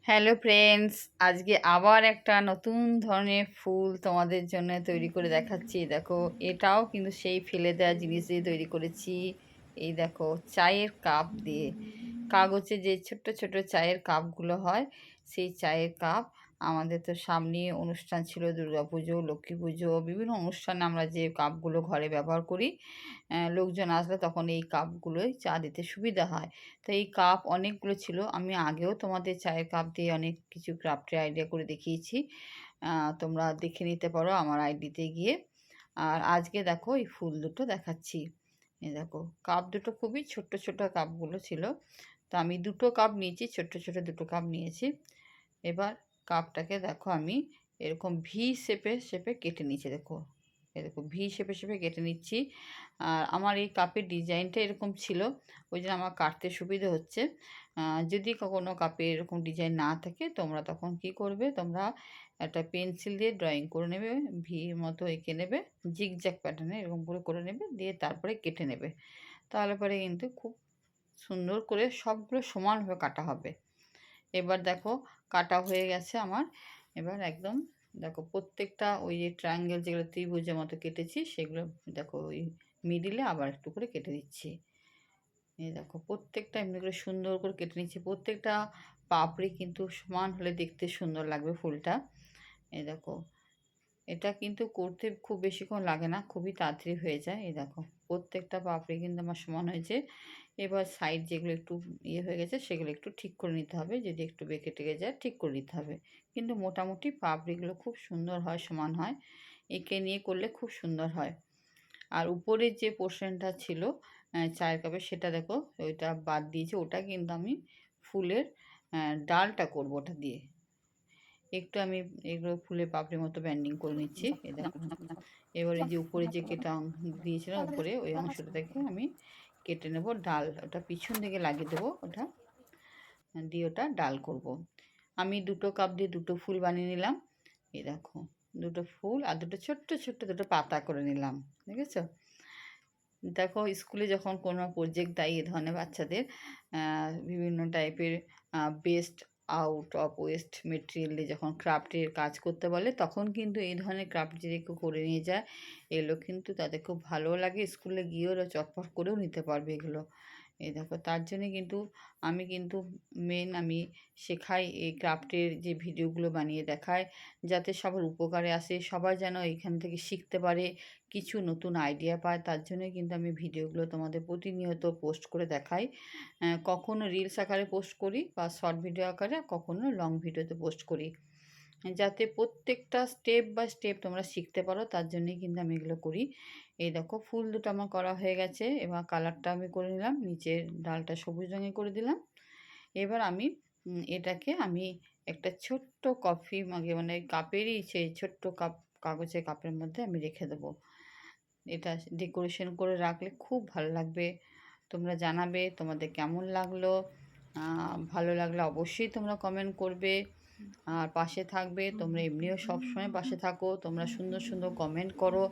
Hello friends, আজকে আবার একটা নতুন ধরনের ফুল তোমাদের জন্য তৈরি করে দেখাচ্ছি। দেখো, এটাও কিন্তু সেই ফেলে দেওয়া জিনিস দিয়ে তৈরি করেছি। এই দেখো, চায়ের কাপ দিয়ে, কাগজে যে ছোট্ট ছোট চায়ের কাপগুলো হয়, সেই চায়ের কাপ। আমাদের তো সামনে অনুষ্ঠান ছিল, দুর্গাপুজো, লক্ষ্মী পুজো, বিভিন্ন অনুষ্ঠানে আমরা যে কাপগুলো ঘরে ব্যবহার করি, লোকজন আসলে তখন এই কাপগুলোই চা দিতে সুবিধা হয়। তো এই কাপ অনেকগুলো ছিল। আমি আগেও তোমাদের চায়ের কাপ দিয়ে অনেক কিছু ক্রাফটের আইডিয়া করে দেখিয়েছি। তোমরা দেখে নিতে পারো আমার আইডিতে গিয়ে। আর আজকে দেখো এই ফুল দুটো দেখাচ্ছি। এই দেখো, কাপ দুটো খুবই ছোট্ট ছোট কাপগুলো ছিল। তো আমি দুটো কাপ নিয়েছি, ছোট্ট ছোট দুটো কাপ নিয়েছি। এবার কাপটাকে দেখো আমি এরকম ভি শেপে শেপে কেটে নিচ্ছি। দেখো, এই দেখো ভি শেপে শেপে কেটে নিচ্ছি। আর আমার এই কাপের ডিজাইনটা এরকম ছিল, ওই জন্য আমার কাটতে সুবিধে হচ্ছে। যদি কোনো কাপে এরকম ডিজাইন না থাকে, তোমরা তখন কি করবে, তোমরা একটা পেন্সিল দিয়ে ড্রয়িং করে নেবে, ভির মতো এঁকে নেবে, জিগজ্যাগ প্যাটার্নে এরকম করে করে নেবে, দিয়ে তারপরে কেটে নেবে। তাহলে পরে কিন্তু খুব সুন্দর করে সবগুলো সমানভাবে কাটা হবে। এবার দেখো, কাটা হয়ে গেছে আমার। এবার একদম দেখো, প্রত্যেকটা ওই যে ট্রায়াঙ্গেল যেগুলো ত্রিভুজের মতো কেটেছি, সেগুলো দেখো ওই মিডিলে আবার একটু করে কেটে দিচ্ছি। এই দেখো, প্রত্যেকটা এমনি করে সুন্দর করে কেটে নিচ্ছি। প্রত্যেকটা পাপড়ি কিন্তু সমান হলে দেখতে সুন্দর লাগবে ফুলটা। এই দেখো, এটা কিন্তু করতে খুব বেশিক্ষণ লাগে না, খুবই তাড়াতাড়ি হয়ে যায়। এই দেখো, প্রত্যেকটা পাপড়ি কিন্তু আমার সমান হয়েছে। এবার সাইড যেগুলো একটু ইয়ে হয়ে গেছে, সেগুলো একটু ঠিক করে নিতে হবে। যদি একটু বেঁকে টেকে যায়, ঠিক করে নিতে হবে। কিন্তু মোটামুটি পাপড়িগুলো খুব সুন্দর হয়, সমান হয়। এঁকে নিয়ে করলে খুব সুন্দর হয়। আর উপরের যে পোর্শনটা ছিল চায়ের কাপে, সেটা দেখো ওইটা বাদ দিয়েছি। ওটা কিন্তু আমি ফুলের ডালটা করব ওটা দিয়ে। একটু আমি এগুলো ফুলের পাপড়ির মতো ব্যান্ডিং করে নিচ্ছি। এই দেখো, এবার এই যে উপরে যে কেটে দিয়েছিলাম, উপরে ওই অংশটা থেকে আমি কেটে নেব ডাল। ওটা পিছন দিকে লাগিয়ে দেবো, ওটা দিয়ে ওটা ডাল করব। আমি দুটো কাপ দিয়ে দুটো ফুল বানিয়ে নিলাম। এই দেখো, দুটো ফুল আর দুটো ছোট্ট ছোট্ট দুটো পাতা করে নিলাম। দেখেছো? দেখো, স্কুলে যখন কোনো প্রজেক্ট দেয় এ ধরনের বাচ্চাদের, বিভিন্ন টাইপের best out of waste material দিয়ে যখন ক্রাফটের কাজ করতে বলে, তখন কিন্তু এই ধরনের ক্রাফট যদি কেউ করে নিয়ে যায়, এগুলো কিন্তু তাদের খুব ভালোও লাগে। স্কুলে গিয়েও ওরা চটপট করেও নিতে পারবে এগুলো। এই দেখো, তার জন্যে কিন্তু আমি শেখাই এই ক্রাফটের যে ভিডিওগুলো বানিয়ে দেখায়, যাতে সবার উপকারে আসে, সবাই যেন এখান থেকে শিখতে পারে, কিছু নতুন আইডিয়া পায়। তার জন্যই কিন্তু আমি ভিডিওগুলো তোমাদের প্রতিনিয়ত পোস্ট করে দেখাই। কখনো রিলস আকারে পোস্ট করি বা শর্ট ভিডিও আকারে, কখনো লং ভিডিওতে পোস্ট করি, যাতে প্রত্যেকটা স্টেপ বাই স্টেপ তোমরা শিখতে পারো। তার জন্যই কিন্তু আমি এগুলো করি। এই দেখো, ফুল দুটো আমার করা হয়ে গেছে। এবার কালারটা আমি করে নিলাম, নিচের ডালটা সবুজ রঙে করে দিলাম। এবার আমি এটাকে আমি একটা ছোট্ট কফি মাগে, মানে কাপেরই সেই ছোট্ট কাপ, কাগজের কাপের মধ্যে আমি রেখে দেবো। এটা ডেকোরেশন করে রাখলে খুব ভালো লাগবে। তোমরা জানাবে তোমাদের কেমন লাগলো। ভালো লাগলে অবশ্যই তোমরা কমেন্ট করবে আর পাশে থাকবে। তোমরা এমনিও সবসময় পাশে থাকো, তোমরা সুন্দর সুন্দর কমেন্ট করো।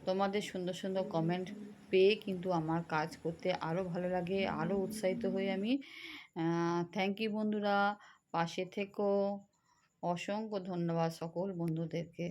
তোমাদের সুন্দর সুন্দর কমেন্ট পেয়ে কিন্তু আমার কাজ করতে আরও ভালো লাগে, আরও উৎসাহিত হই আমি। থ্যাংক ইউ বন্ধুরা, পাশে থেকো। অসংখ্য ধন্যবাদ সকল বন্ধুদেরকে।